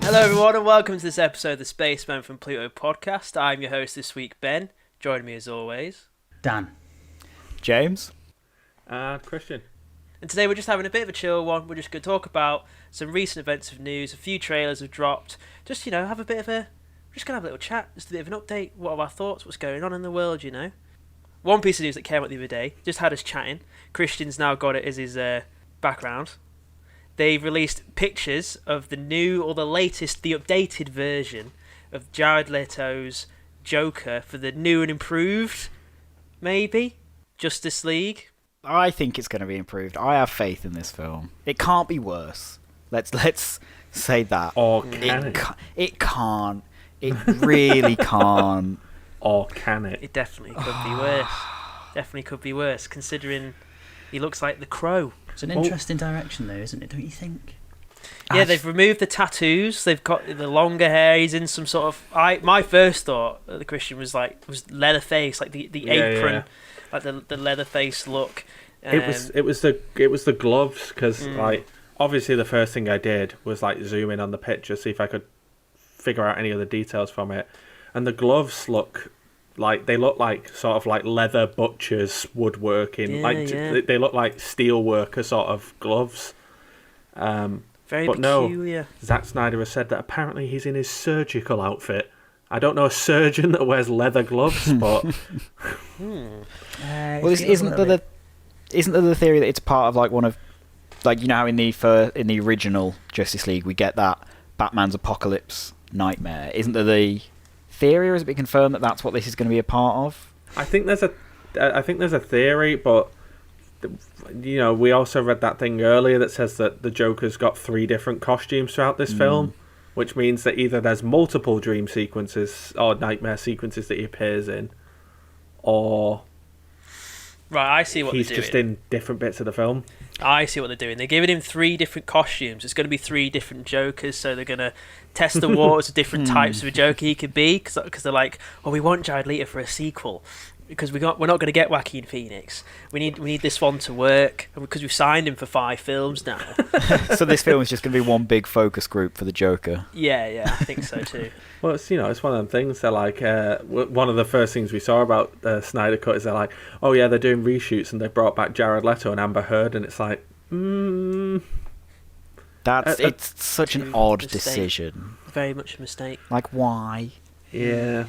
Hello everyone and welcome to this episode of the Spacemen From Pluto Podcast. I'm your host this week, Ben. Joining me as always, Dan. James. Christian. And today we're just having a bit of a chill one. We're just going to talk about some recent events of news. A few trailers have dropped. Just, have a bit of a... We're just going to have a little chat. Just a bit of an update. What are our thoughts? What's going on in the world, One piece of news that came out the other day. Just had us chatting. Christian's now got it as his background. They've released pictures of the new, or the latest, the updated version of Jared Leto's Joker for the new and improved, maybe, Justice League. I think it's going to be improved. I have faith in this film. It can't be worse. Let's say that. Or can it? It can't. It really can't. Or can it? It definitely could be worse. Definitely could be worse, considering he looks like the Crow. It's an interesting direction, though, isn't it? Don't you think? Yeah, they've removed the tattoos. They've got the longer hair. He's in some sort of... My first thought of the Christian was Leatherface, like the apron, like the Leatherface look. It was the gloves, because obviously the first thing I did was zoom in on the picture, see if I could figure out any of the details from it, and the gloves look like sort of like leather butchers woodworking. They look like steel worker sort of gloves. Very but peculiar. No, Zack Snyder has said that apparently he's in his surgical outfit. I don't know a surgeon that wears leather gloves, but well, isn't there the theory that it's part of one of how in the original Justice League we get that Batman's apocalypse nightmare? Isn't there the theory, or is it been confirmed that that's what this is going to be a part of? I think there's a theory, but we also read that thing earlier that says that the Joker's got 3 different costumes throughout this film, which means that either there's multiple dream sequences or nightmare sequences that he appears in, or right, I see what he's they're doing. just in different bits of the film. I see what they're doing. They're giving him 3 different costumes. It's going to be 3 different Jokers, so they're going to test the waters of different types of a Joker he could be, because they're like, we want Jared Leto for a sequel, because we're not going to get Joaquin Phoenix. We need this one to work, because we've signed him for 5 films now. So this film is just going to be one big focus group for the Joker. Yeah, I think so too. Well, it's it's one of them things. They're like one of the first things we saw about the Snyder Cut is they're like, oh yeah, they're doing reshoots and they brought back Jared Leto and Amber Heard, and it's like, it's such an odd decision. Very much a mistake. Why? Yeah.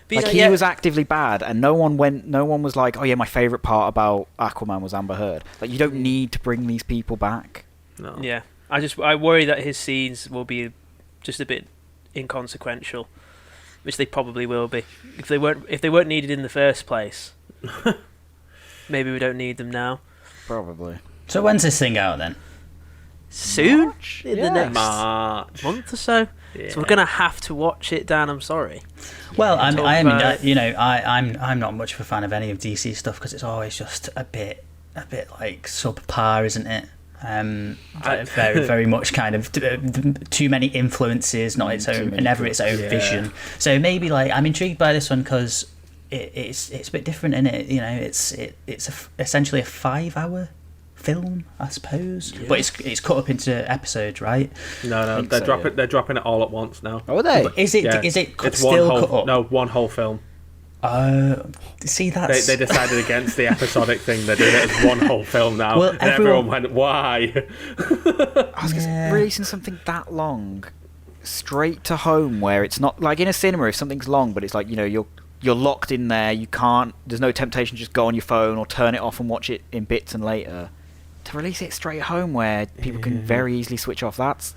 But he was actively bad, and no one was like, oh yeah, my favourite part about Aquaman was Amber Heard. You don't need to bring these people back. No. Yeah, I worry that his scenes will be just a bit inconsequential, which they probably will be. If they weren't needed in the first place, maybe we don't need them now. Probably. So when's this thing out then? Soon? March? In the next March. month or so. Yeah. So we're gonna have to watch it, Dan. I'm sorry. Well, I'm not much of a fan of any of DC stuff, because it's always just a bit like subpar, isn't it? Very, very much kind of too many influences, not its own, never its own vision. So maybe I'm intrigued by this one because it's a bit different, isn't it? It's essentially a 5-hour film, I suppose, but it's cut up into episodes, right? No, they're dropping it all at once now. Oh, are they? Is it? Yeah. Is it It's still one whole, cut up? No, one whole film. See, that's... They decided against the episodic thing. They're doing it as one whole film now. Well, and everyone went, why? I was releasing something that long straight to home, where it's not like in a cinema if something's long, but it's you're locked in there. You can't. There's no temptation to just go on your phone or turn it off and watch it in bits and later. To release it straight home, where people can very easily switch off, that's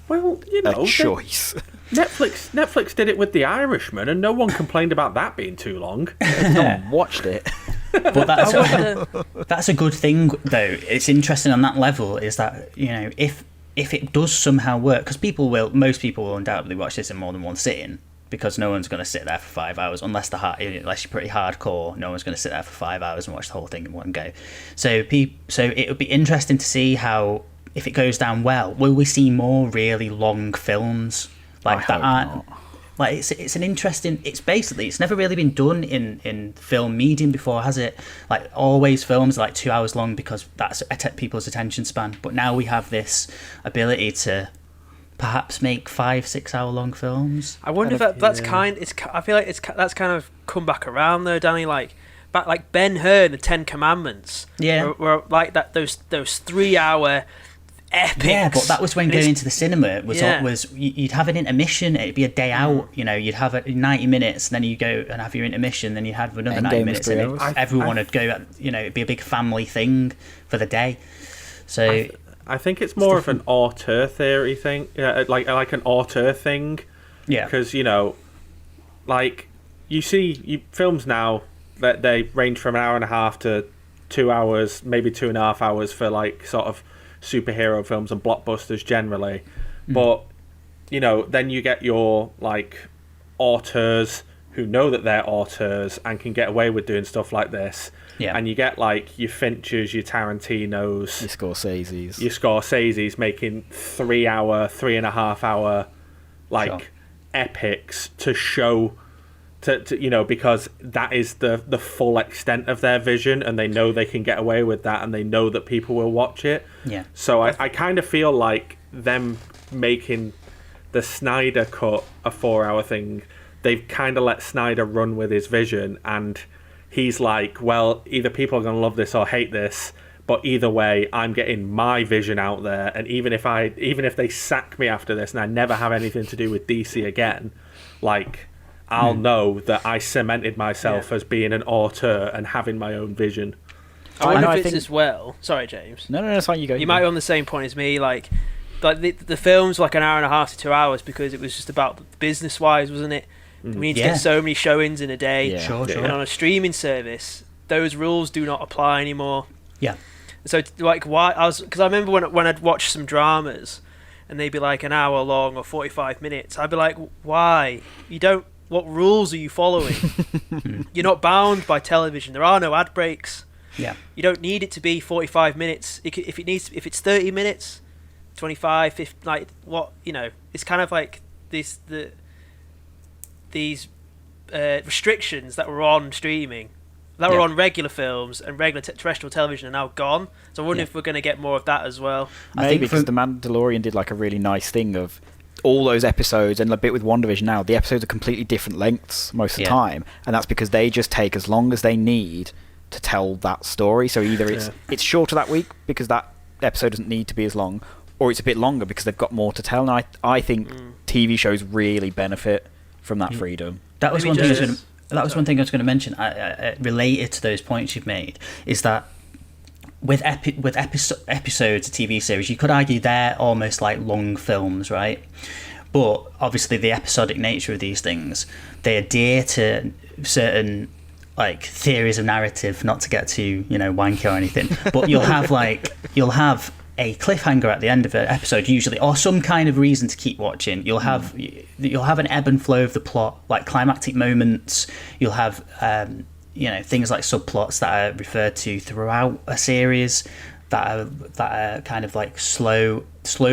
Well, a choice. Netflix did it with The Irishman, and no one complained about that being too long. No one watched it. But that's a good thing, though. It's interesting on that level. Is that if it does somehow work, because most people will undoubtedly watch this in more than one sitting, because no one's going to sit there for 5 hours unless you're pretty hardcore. No one's going to sit there for 5 hours and watch the whole thing in one go. So it would be interesting to see how, if it goes down well, will we see more really long films like that? Like it's an interesting. It's never really been done in film medium before, has it? Like always films are like 2 hours long because that's people's attention span. But now we have this ability to perhaps make 5-6 hour long films. I wonder if that's I feel like that's kind of come back around though, Danny. Like Ben-Hur and the Ten Commandments. Yeah, were like that. Those 3 hour epics. Yeah, but that was when going into the cinema was you'd have an intermission. It'd be a day out. You know, you'd have 90 minutes, and then you go and have your intermission. Then you'd have another 90 minutes, and everyone would go. You know, it'd be a big family thing for the day. So I think it's more of an auteur theory thing, like an auteur thing. Yeah, because like you see films now that they range from an hour and a half to 2 hours, maybe 2.5 hours for like sort of superhero films and blockbusters generally. But then you get your like auteurs who know that they're auteurs and can get away with doing stuff like this. Yeah. And you get like your Finchers, your Tarantinos, your Scorseses making 3 hour, 3.5 hour like epics to show to because that is the full extent of their vision, and they know they can get away with that, and they know that people will watch it. Yeah. So I kind of feel like them making the Snyder cut a 4 hour thing, they've kind of let Snyder run with his vision, and he's like, well, either people are going to love this or hate this, but either way, I'm getting my vision out there, and even if they sack me after this and I never have anything to do with DC again, like I'll know that I cemented myself as being an auteur and having my own vision. I wonder if it's as well. Sorry, James. No, it's fine. You go. You might be on the same point as me. Like the film's like an hour and a half to 2 hours because it was just about business-wise, wasn't it? We need to get so many showings in a day. Yeah. Sure. And on a streaming service, those rules do not apply anymore. Yeah. So like because I remember when I'd watch some dramas and they'd be like an hour long or 45 minutes, I'd be like, why? What rules are you following? You're not bound by television. There are no ad breaks. Yeah. You don't need it to be 45 minutes. If it's 30 minutes, 25, 50, like what, it's kind of like these restrictions that were on streaming, that were on regular films and regular terrestrial television are now gone. So I wonder if we're going to get more of that as well. Maybe because The Mandalorian did like a really nice thing of all those episodes, and a bit with WandaVision now, the episodes are completely different lengths most of the time, and that's because they just take as long as they need to tell that story. So either it's shorter that week because that episode doesn't need to be as long, or it's a bit longer because they've got more to tell. And I think TV shows really benefit from that freedom. That was one thing I was going to mention, related to those points you've made, is that with episodes of TV series, you could argue they're almost like long films, right? But obviously the episodic nature of these things, they adhere to certain like theories of narrative, not to get too wanky or anything, but you'll have a cliffhanger at the end of an episode usually, or some kind of reason to keep watching. You'll have an ebb and flow of the plot, like climactic moments. You'll have things like subplots that are referred to throughout a series that are kind of like slow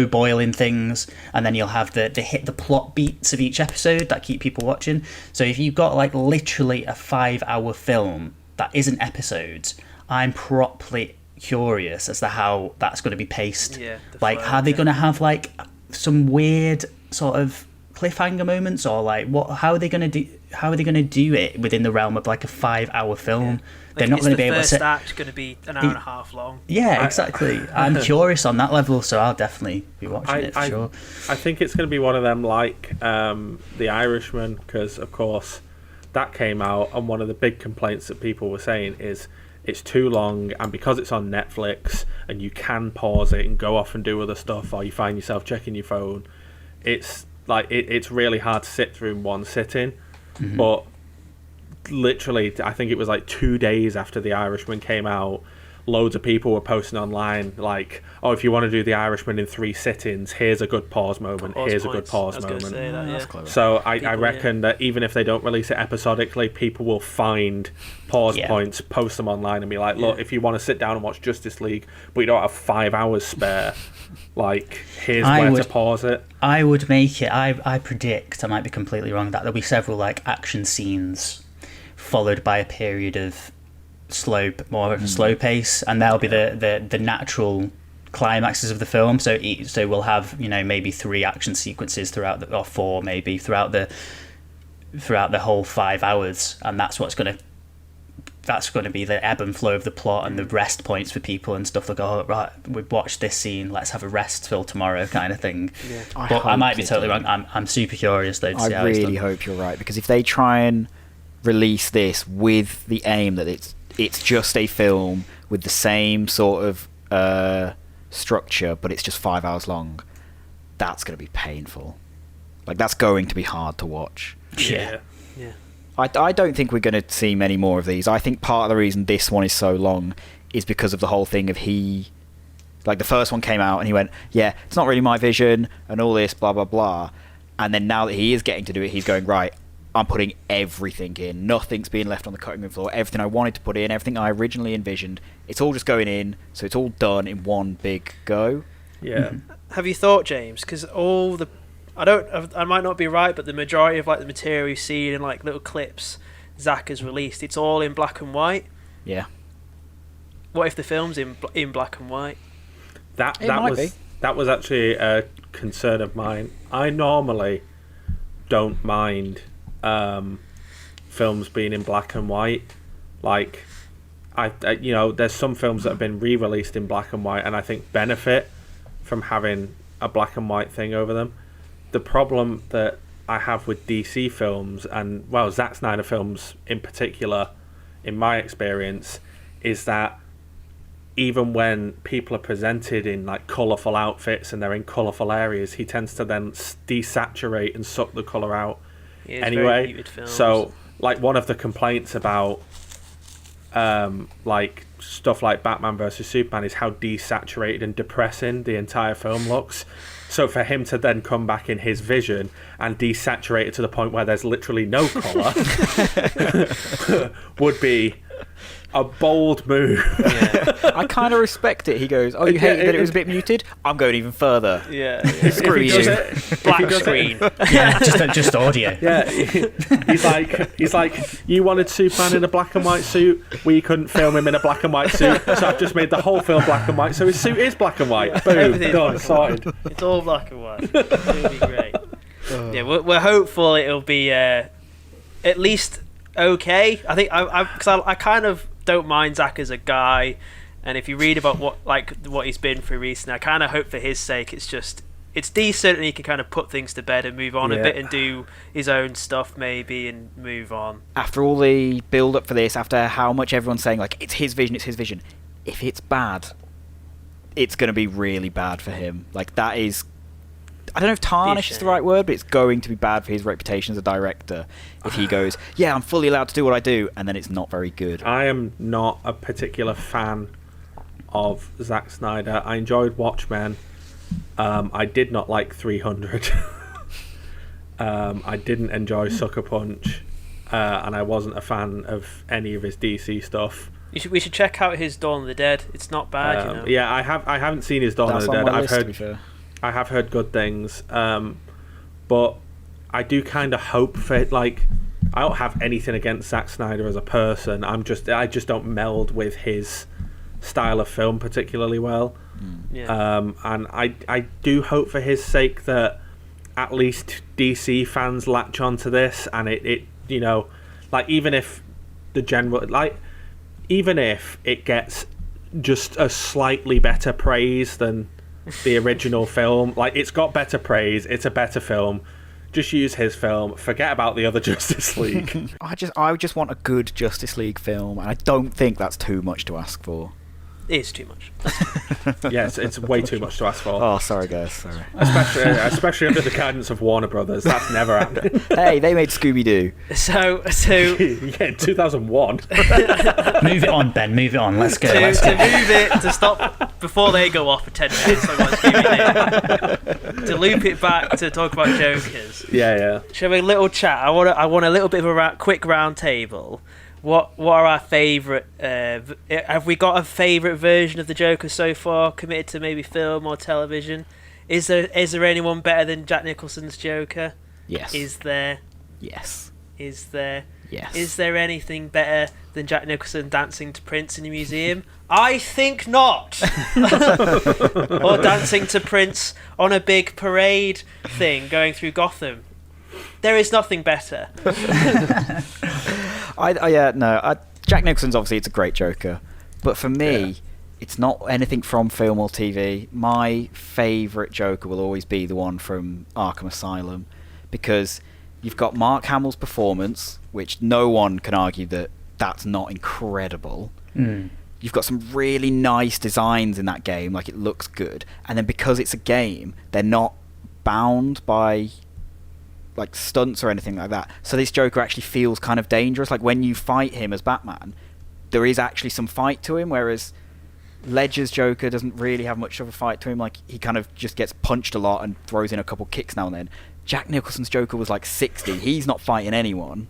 boiling things, and then you'll have the plot beats of each episode that keep people watching. So if you've got like literally a 5 hour film that isn't episodes, I'm properly curious as to how that's going to be paced. Are they going to have like some weird sort of cliffhanger moments, or like how are they going to do it within the realm of like a 5 hour film? They're not going to be able to. The first act's going to be an hour and a half long. Yeah, exactly. I'm curious on that level, so I'll definitely be watching it for sure. I think it's going to be one of them like The Irishman, because of course that came out, and one of the big complaints that people were saying is it's too long, and because it's on Netflix and you can pause it and go off and do other stuff, or you find yourself checking your phone, it's like it's really hard to sit through in one sitting. But literally, I think it was like 2 days after The Irishman came out, loads of people were posting online like, oh, if you want to do The Irishman in 3 sittings, here's a good pause moment, here's a good pause moment. That's clever. So I reckon that even if they don't release it episodically, people will find pause points, post them online, and be like, look, if you want to sit down and watch Justice League, but you don't have 5 hours spare, like, here's where to pause it. I would make it, I predict, I might be completely wrong, that there'll be several like action scenes followed by a period of more of a slow pace, and that'll be the natural climaxes of the film. So we'll have, you know, maybe 3 action sequences or 4 maybe throughout the whole 5 hours, and that's going to be the ebb and flow of the plot and the rest points for people and stuff. Like, oh right, we've watched this scene, let's have a rest till tomorrow kind of thing. But I might be totally wrong. I'm super curious though to see how it's done. I really hope you're right, because if they try and release this with the aim that it's just a film with the same sort of structure, but it's just 5 hours long, that's going to be painful. Like, that's going to be hard to watch. Yeah. I don't think we're going to see many more of these. I think part of the reason this one is so long is because of the whole thing of like, the first one came out and he went, yeah, it's not really my vision and all this, blah, blah, blah. And then now that he is getting to do it, he's going, right, I'm putting everything in. Nothing's being left on the cutting room floor. Everything I wanted to put in, everything I originally envisioned, it's all just going in, so it's all done in one big go. Yeah. Have you thought, James? Because I might not be right, but the majority of like the material you've seen in like little clips Zack has released, it's all in black and white. Yeah. What if the film's in black and white? That was actually a concern of mine. I normally don't mind films being in black and white. Like, I you know, there's some films that have been re-released in black and white and I think benefit from having a black and white thing over them. The problem that I have with DC films, and well, Zack Snyder films in particular, in my experience, is that even when people are presented in like colourful outfits and they're in colourful areas, he tends to then desaturate and suck the colour out anyway. So like, one of the complaints about like stuff like Batman versus Superman is how desaturated and depressing the entire film looks. So for him to then come back in his vision and desaturate it to the point where there's literally no colour would be a bold move. Yeah. I kind of respect it. He goes, oh, you hated that it was a bit muted? I'm going even further. Yeah. Screw you. Black screen. Yeah, just audio. Yeah. He's like, you wanted Superman in a black and white suit? We couldn't film him in a black and white suit, so I've just made the whole film black and white, so his suit is black and white. Boom. Done. Sorted. It's all black and white. It'll be great. Yeah, we're hopeful it'll be at least okay. I think because I kind of don't mind Zack as a guy, and if you read about what he's been through recently, I kind of hope for his sake it's decent and he can kind of put things to bed and move on a bit and do his own stuff maybe and move on. After all the build up for this, after how much everyone's saying like it's his vision, if it's bad, it's going to be really bad for him. Like, that is, I don't know if tarnish is the right word, but it's going to be bad for his reputation as a director if he goes, yeah, I'm fully allowed to do what I do, and then it's not very good. I am not a particular fan of Zack Snyder. I enjoyed Watchmen. I did not like 300. I didn't enjoy Sucker Punch, and I wasn't a fan of any of his DC stuff. We should check out his Dawn of the Dead. It's not bad, you know. Yeah, I haven't seen his Dawn of the Dead. I have heard good things, but I do kind of hope for it. Like, I don't have anything against Zack Snyder as a person. I just don't meld with his style of film particularly well. And I do hope for his sake that at least DC fans latch onto this, and it you know, like, even if it gets just a slightly better praise than the original film, like, it's got better praise, it's a better film, just use his film, forget about the other Justice League. I just want a good Justice League film, and I don't think that's too much to ask for. is too much. Yes, it's way too much to ask for. Oh, sorry guys, sorry. Especially under the guidance of Warner Brothers. That's never happened. Hey, they made Scooby-Doo. So Yeah, in 2001. Move it on, Ben. Move it on. Let's go. to Let's go. move it, to stop before they go off for 10 minutes, I want to loop it back to talk about Jokers. Yeah. Shall we have a little chat? I want a little bit of a quick round table. What are our favourite? Have we got a favourite version of the Joker so far? Committed to maybe film or television? Is there anyone better than Jack Nicholson's Joker? Yes. Is there? Yes. Is there? Yes. Is there anything better than Jack Nicholson dancing to Prince in a museum? I think not. Or dancing to Prince on a big parade thing going through Gotham. There is nothing better. Jack Nicholson's obviously it's a great Joker, but for me, it's not anything from film or TV. My favourite Joker will always be the one from Arkham Asylum, because you've got Mark Hamill's performance, which no one can argue that that's not incredible. You've got some really nice designs in that game, like it looks good, and then because it's a game, they're not bound by like stunts or anything like that, so this Joker actually feels kind of dangerous. Like when you fight him as Batman, there is actually some fight to him, whereas Ledger's Joker doesn't really have much of a fight to him. Like he kind of just gets punched a lot and throws in a couple kicks now and then. Jack Nicholson's Joker was like 60. He's not fighting anyone.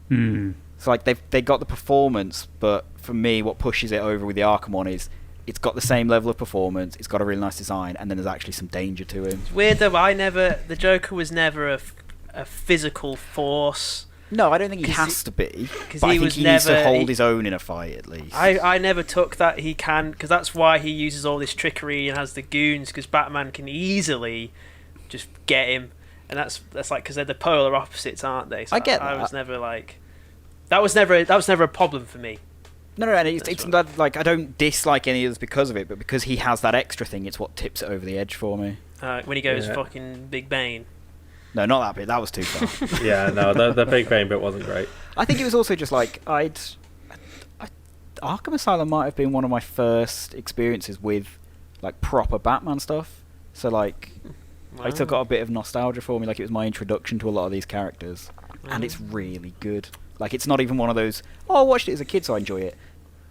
So like they got the performance, but for me what pushes it over with the Arkham one is it's got the same level of performance, it's got a really nice design, and then there's actually some danger to him. It's weird though, the Joker was never a physical force. No, I don't think he has to be, but he I think was he needs to never- hold his own in a fight at least. I never took that he can, because that's why he uses all this trickery and has the goons, because Batman can easily just get him, and that's like because they're the polar opposites, aren't they? So I get I that. was never like that was never a problem for me. No, and it's not like I don't dislike any of this because of it, but because he has that extra thing, it's what tips it over the edge for me. When he goes fucking Big Bane. No, not that bit. That was too far. Yeah, no, the Big Bang bit wasn't great. I think it was also just like Arkham Asylum might have been one of my first experiences with like proper Batman stuff. So like, Wow. it got a bit of nostalgia for me. Like it was my introduction to a lot of these characters, and it's really good. Like it's not even one of those. Oh, I watched it as a kid, so I enjoy it.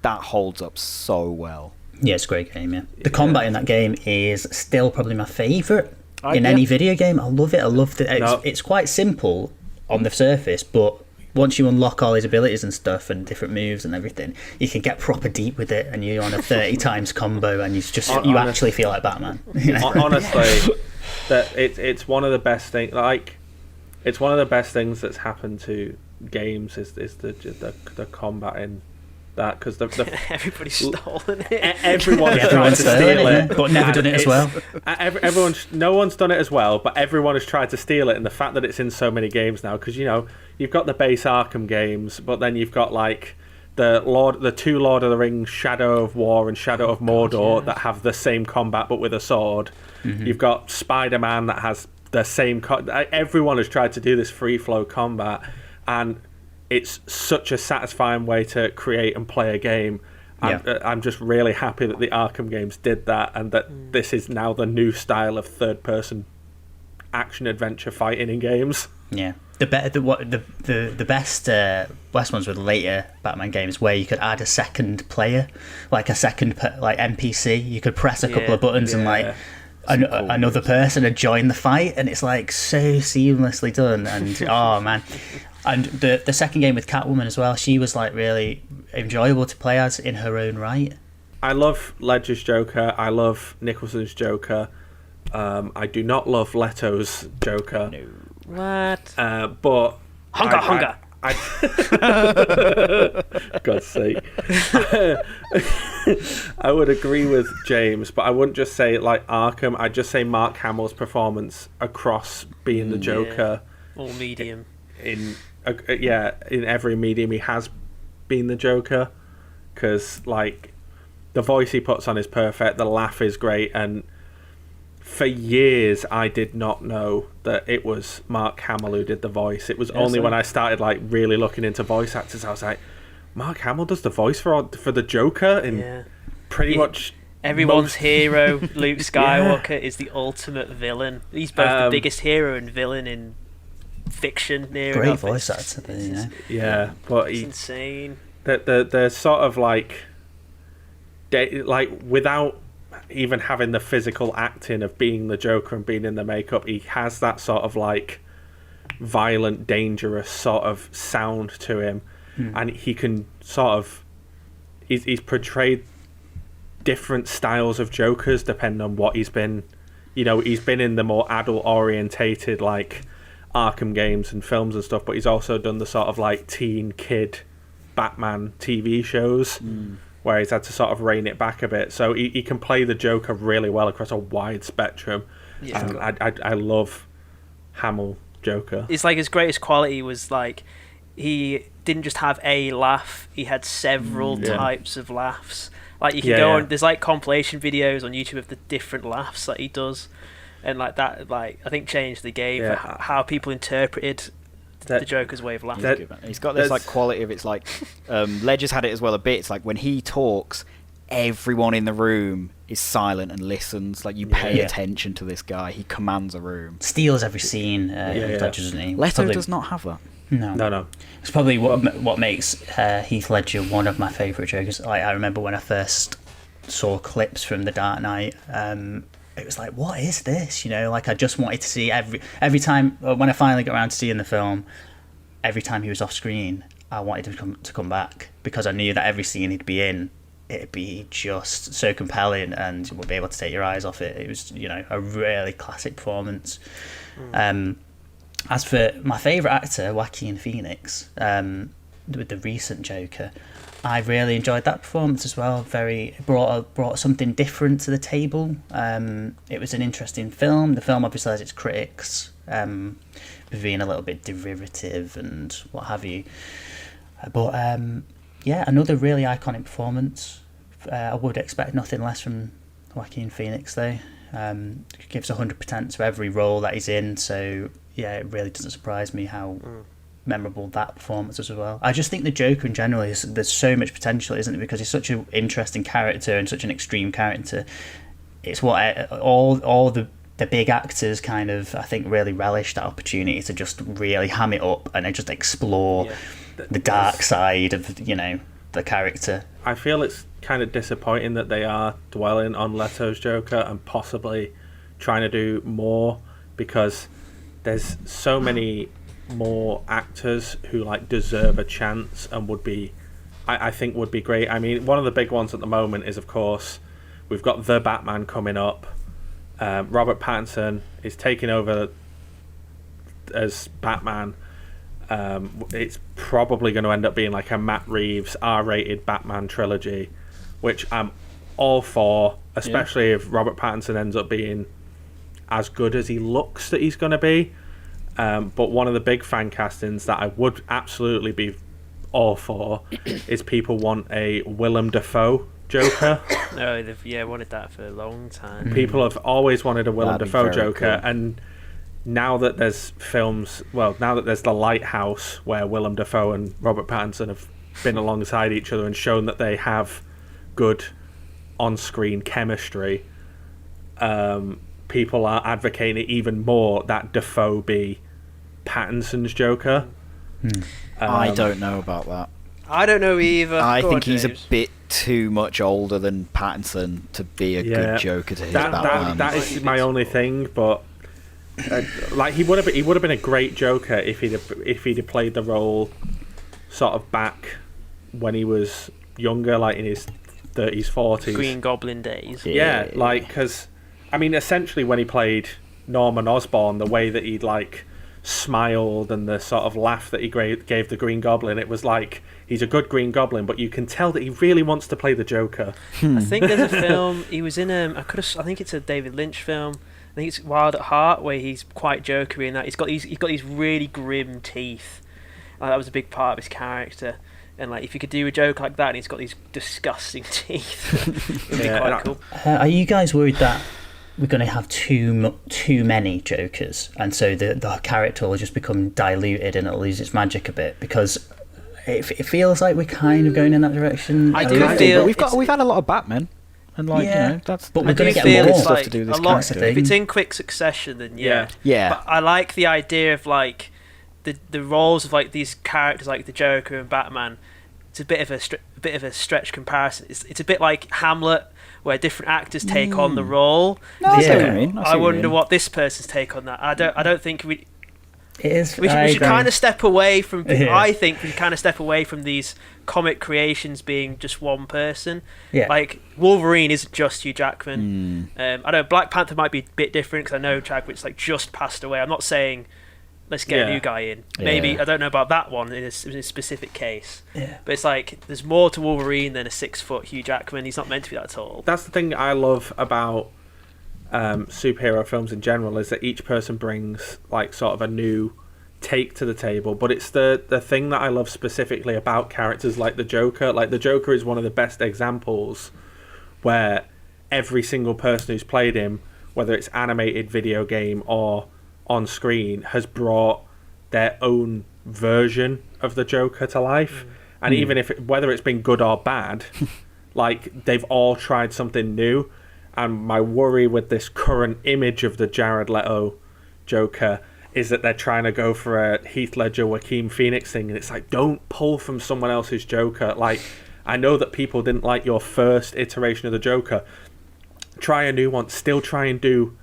That holds up so well. Yeah, it's a great game. Yeah, the combat in that game is still probably my favourite in Yeah. any video game. I love it. I love it. It's quite simple on the surface, but once you unlock all his abilities and stuff and different moves and everything, you can get proper deep with it, and you're on a 30 times combo, and you actually feel like Batman. You know? Honestly, that it's one of the best things. Like, it's one of the best things that's happened to games is the combat in that, because Everybody's stolen it. Everyone's tried to steal it, but never done it as well. No one's done it as well, but everyone has tried to steal it. And the fact that it's in so many games now, because you've got the base Arkham games, but then you've got like the two Lord of the Rings, Shadow of War and Shadow of Mordor, that have the same combat but with a sword. You've got Spider-Man that has the same. Everyone has tried to do this free flow combat, and it's such a satisfying way to create and play a game. I'm just really happy that the Arkham games did that, and that this is now the new style of third-person action adventure fighting in games. Yeah, the best ones were the later Batman games where you could add a second player, like a second like NPC. You could press a couple of buttons and like another person would join the fight, and it's like so seamlessly done. And oh man. And the second game with Catwoman as well, she was like really enjoyable to play as in her own right. I love Ledger's Joker. I love Nicholson's Joker. I do not love Leto's Joker. No. What? But Hunger. God's sake. I would agree with James, but I wouldn't just say like Arkham. I'd just say Mark Hamill's performance across being the Joker. All medium. In every medium he has been the Joker, because like the voice he puts on is perfect, the laugh is great, and for years I did not know that it was Mark Hamill who did the voice. It was only when I started like really looking into voice actors, I was like, Mark Hamill does the voice for the Joker in pretty much everyone's hero, Luke Skywalker, is the ultimate villain. He's both the biggest hero and villain in fiction. Great voice actor, you know. Yeah, but it's insane. They're sort of like without even having the physical acting of being the Joker and being in the makeup, he has that sort of like violent, dangerous sort of sound to him, and he can sort of he's portrayed different styles of Jokers depending on what he's been. You know, he's been in the more adult orientated like Arkham games and films and stuff, but he's also done the sort of like teen kid Batman TV shows where he's had to sort of rein it back a bit. So he can play the Joker really well across a wide spectrum. I love Hamill Joker. It's like his greatest quality was like he didn't just have a laugh, he had several types of laughs. Like you can go on, there's like compilation videos on YouTube of the different laughs that he does, and like that, like I think changed the game for how people interpreted the Joker's way of laughing. He's got this like quality of it's like Ledger's had it as well a bit. It's like when he talks, everyone in the room is silent and listens. Like you pay attention to this guy. He commands a room. Steals every scene. Ledger, doesn't he? Leto does not have that. No. It's probably what makes Heath Ledger one of my favourite Jokers. Like I remember when I first saw clips from The Dark Knight, it was like, what is this? You know, like I just wanted to see every time when I finally got around to seeing the film. Every time he was off screen, I wanted him to come back because I knew that every scene he'd be in, it'd be just so compelling and you would be able to take your eyes off it. It was, you know, a really classic performance. As for my favourite actor, Joaquin Phoenix, with the recent Joker, I really enjoyed that performance as well. Brought something different to the table. It was an interesting film. The film obviously has its critics, being a little bit derivative and what have you. But another really iconic performance. I would expect nothing less from Joaquin Phoenix though. Gives 100% to every role that he's in, so yeah, it really doesn't surprise me how memorable that performance was as well. I just think the Joker in general there's so much potential, isn't it? Because he's such an interesting character and such an extreme character. It's what all the big actors kind of, I think, really relish that opportunity to just really ham it up and just explore the dark side of, you know, the character. I feel it's kind of disappointing that they are dwelling on Leto's Joker and possibly trying to do more, because there's so many more actors who like deserve a chance and would be, I think would be great. I mean, one of the big ones at the moment is, of course, we've got The Batman coming up. Robert Pattinson is taking over as Batman. It's probably going to end up being like a Matt Reeves R-rated Batman trilogy, which I'm all for, especially if Robert Pattinson ends up being as good as he looks that he's going to be. But one of the big fan castings that I would absolutely be all for is people want a Willem Dafoe Joker. No, they've wanted that for a long time. People have always wanted a Willem Dafoe Joker, cool. And now that there's now that there's The Lighthouse, where Willem Dafoe and Robert Pattinson have been alongside each other and shown that they have good on-screen chemistry, people are advocating even more that Dafoe be Pattinson's Joker. I don't know about that. I don't know either. I think he's a bit too much older than Pattinson to be a good Joker to his Batman. That is my only thing, but like he would have been a great Joker if he'd played the role sort of back when he was younger, like in his 30s, 40s. Green Goblin days. Yeah, like, because I mean, essentially when he played Norman Osborn, the way that he'd like smiled and the sort of laugh that he gave the Green Goblin, it was like he's a good Green Goblin, but you can tell that he really wants to play the Joker. I think there's a film he was in. I think it's a David Lynch film. I think it's Wild at Heart, where he's quite jokery in that. He's got these really grim teeth. That was a big part of his character. And like, if you could do a joke like that, and he's got these disgusting teeth, it'd be quite cool. Are you guys worried that we're going to have too many Jokers, and so the character will just become diluted and it'll lose its magic a bit? Because it feels like we're kind of going in that direction. I do feel we've had a lot of Batman. And like, Yeah. you know, that's But we're I do gonna get feel more it's stuff like to do this a lot. character. If it's in quick succession, then yeah. Yeah. But I like the idea of like the roles of like these characters, like the Joker and Batman. It's a bit of a stretch comparison. It's a bit like Hamlet, where different actors take on the role. No, I see what Yeah. you mean. I wonder what this person's take on that. I don't think we. It is. We should kind of step away from. Yeah. I think we should kind of step away from these comic creations being just one person. Yeah. Like Wolverine isn't just Hugh Jackman. I know Black Panther might be a bit different because I know Chadwick's like just passed away. I'm not saying let's get a new guy in. Maybe Yeah. I don't know about that one in a specific case. Yeah. But it's like there's more to Wolverine than a 6-foot Hugh Jackman. He's not meant to be that tall. That's the thing I love about superhero films in general, is that each person brings like sort of a new take to the table. But it's the thing that I love specifically about characters like the Joker. Like the Joker is one of the best examples where every single person who's played him, whether it's animated, video game, or on screen, has brought their own version of the Joker to life. And even if whether it's been good or bad, like they've all tried something new. And my worry with this current image of the Jared Leto Joker is that they're trying to go for a Heath Ledger, Joaquin Phoenix thing, and it's like, don't pull from someone else's Joker. Like, I know that people didn't like your first iteration of the Joker. Try a new one. Still try and do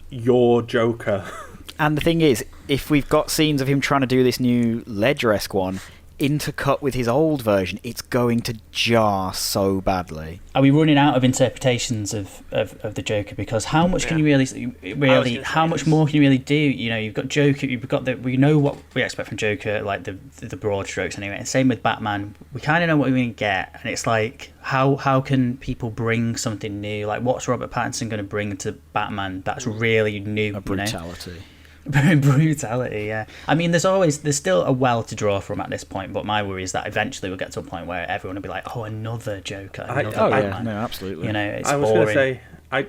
your Joker. And the thing is, if we've got scenes of him trying to do this new Ledger-esque one, intercut with his old version, it's going to jar so badly. Are we running out of interpretations of the Joker? Because how much can you really how much more can you really do? You know, you've got Joker, we know what we expect from Joker, like the broad strokes anyway. And same with Batman, we kind of know what we're going to get, and it's like how can people bring something new? Like, what's Robert Pattinson going to bring to Batman that's really new? A brutality. Brutality, yeah. I mean, there's still a well to draw from at this point, but my worry is that eventually we'll get to a point where everyone will be like, oh, another Joker, another Batman. Yeah, no, absolutely. You know, it's I was boring. going to say,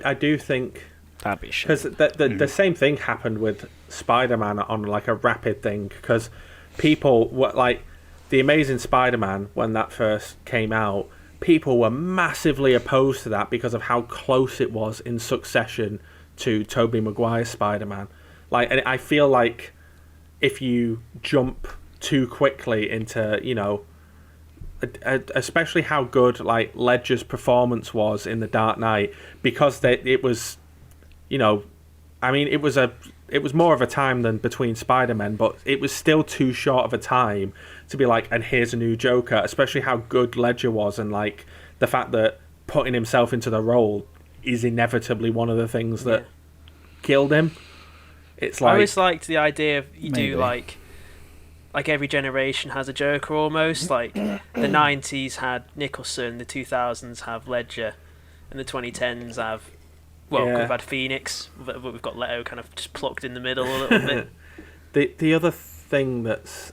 I do think, That'd be shit. because the same thing happened with Spider-Man on like a rapid thing, because people were like, the Amazing Spider-Man, when that first came out, people were massively opposed to that because of how close it was in succession to Tobey Maguire's Spider-Man. Like, and I feel like if you jump too quickly into, you know, especially how good like Ledger's performance was in The Dark Knight, because it was, you know, I mean, it was more of a time than between Spider-Men, but it was still too short of a time to be like, and here's a new Joker, especially how good Ledger was, and like the fact that putting himself into the role is inevitably one of the things that killed him. It's like, I always liked the idea of you Maybe. do like every generation has a Joker almost. Like the 90s had Nicholson, the 2000s have Ledger, and the 2010s have, well, Yeah. we've had Phoenix, but we've got Leto kind of just plucked in the middle a little bit. the other thing that's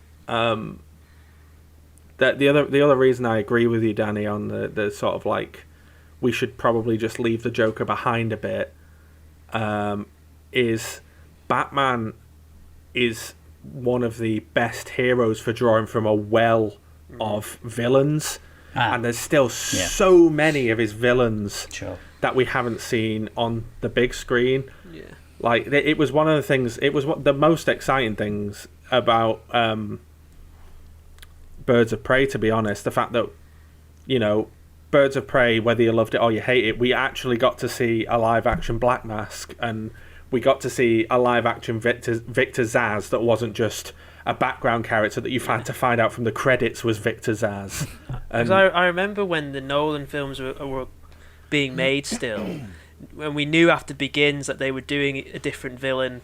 that the other reason I agree with you, Danny, on the sort of like we should probably just leave the Joker behind a bit, is Batman is one of the best heroes for drawing from a well of villains, and there's still so many of his villains that we haven't seen on the big screen. Yeah. Like, it was one of the things, it was the most exciting things about Birds of Prey, to be honest. The fact that, you know, Birds of Prey, whether you loved it or you hate it, we actually got to see a live-action Black Mask, and we got to see a live-action Victor Zsasz that wasn't just a background character that you had to find out from the credits was Victor Zsasz. And I remember when the Nolan films were being made still, when we knew after Begins that they were doing a different villain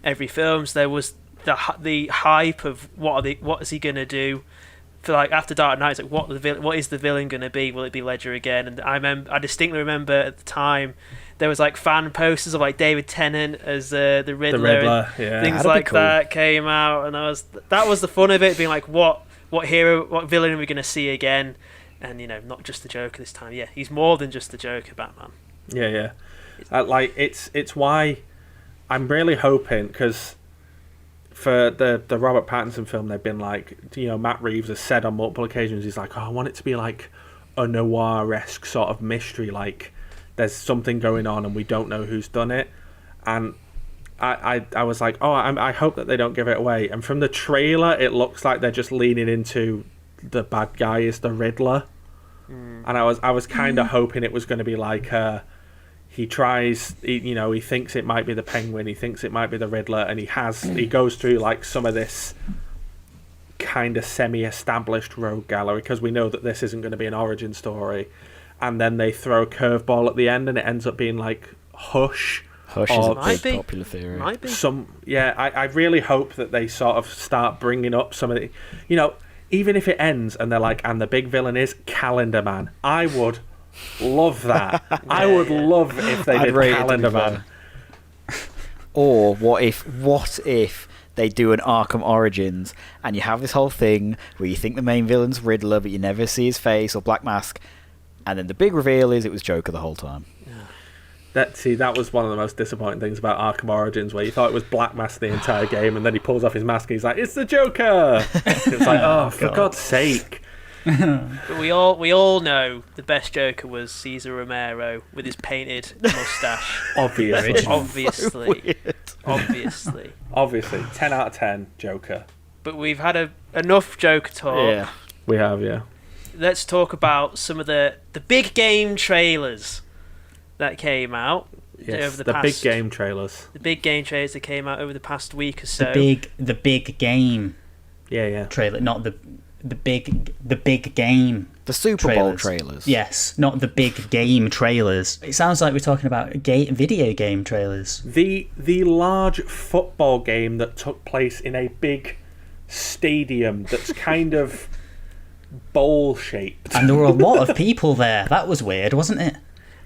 every film, so there was the hype of what is he going to do. For like after Dark Knight, it's like what is the villain going to be? Will it be Ledger again? And I distinctly remember at the time there was like fan posters of like David Tennant as the Riddler, yeah. things That'd like be cool. that came out, and that was the fun of it, being like what villain are we going to see again? And you know, not just the Joker this time. Yeah, he's more than just the Joker, Batman. Yeah. Like it's why I'm really hoping, because for the Robert Pattinson film, they've been like, you know, Matt Reeves has said on multiple occasions, he's like, oh, I want it to be like a noir-esque sort of mystery, like there's something going on and we don't know who's done it. And I was like, I hope that they don't give it away. And from the trailer, it looks like they're just leaning into the bad guy is the Riddler. And I was kind of hoping it was going to be like he thinks it might be the Penguin, he thinks it might be the Riddler, and he goes through like some of this kind of semi-established rogue gallery, because we know that this isn't going to be an origin story, and then they throw a curveball at the end and it ends up being like Hush. Hush is a big popular theory. Might be. I really hope that they sort of start bringing up some of the, even if it ends and they're like, and the big villain is Calendar Man, I would love that. I would love if they did Calendar Man. Or what if they do an Arkham Origins and you have this whole thing where you think the main villain's Riddler but you never see his face, or Black Mask, and then the big reveal is it was Joker the whole time. That was one of the most disappointing things about Arkham Origins, where you thought it was Black Mask the entire game, and then he pulls off his mask and he's like, "It's the Joker!" It's like, oh, for God's sake. But we all know the best Joker was Cesar Romero with his painted mustache. Obviously. Obviously. 10 out of 10 Joker. But we've had enough Joker talk. Yeah. We have, yeah. Let's talk about some of the big game trailers that came out over the past... big game trailers. The big game trailers that came out over the past week or so. The big game. Yeah. Trailer, not the big game. The Super Bowl trailers. Yes, not the big game trailers. It sounds like we're talking about video game trailers. The large football game that took place in a big stadium that's kind of bowl-shaped. And there were a lot of people there. That was weird, wasn't it?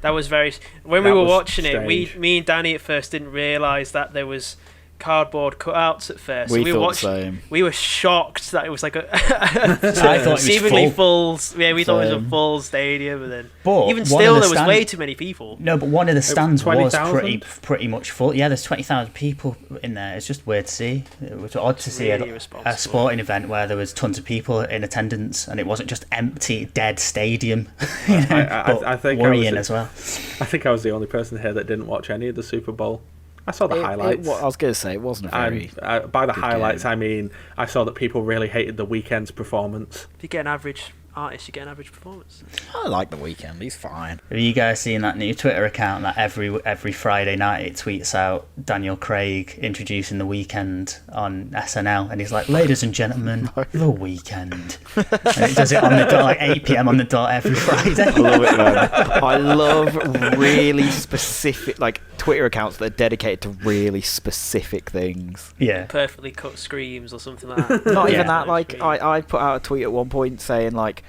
That was very... When we were watching it, me and Danny at first didn't realise that there was cardboard cutouts at first. We thought the same. We were shocked that it was like a I thought it was seemingly full. Yeah, we thought it was a full stadium, and then even one still of the there was way too many people. No, but one of the stands was 20,000? pretty much full. Yeah, there's 20,000 people in there. It's just weird to see. It was odd to see really a sporting event where there was tons of people in attendance and it wasn't just empty, dead stadium. I think worrying as well. I think I was the only person here that didn't watch any of the Super Bowl. I saw the highlights. I was going to say, it wasn't a very... by the highlights, game. I mean, I saw that people really hated the Weeknd's performance. If you get an average artist, you get an average performance. I like the Weeknd. He's fine. Have you guys seen that new Twitter account that every Friday night it tweets out Daniel Craig introducing the Weeknd on SNL, and he's like, "Ladies and gentlemen, the Weeknd," and it does it on the dot, like 8 p.m. on the dot every Friday. I love it, man. I love really specific, like, Twitter accounts that are dedicated to really specific things. Yeah, perfectly cut screams or something like that. Not even that. Like, I put out a tweet at one point saying like,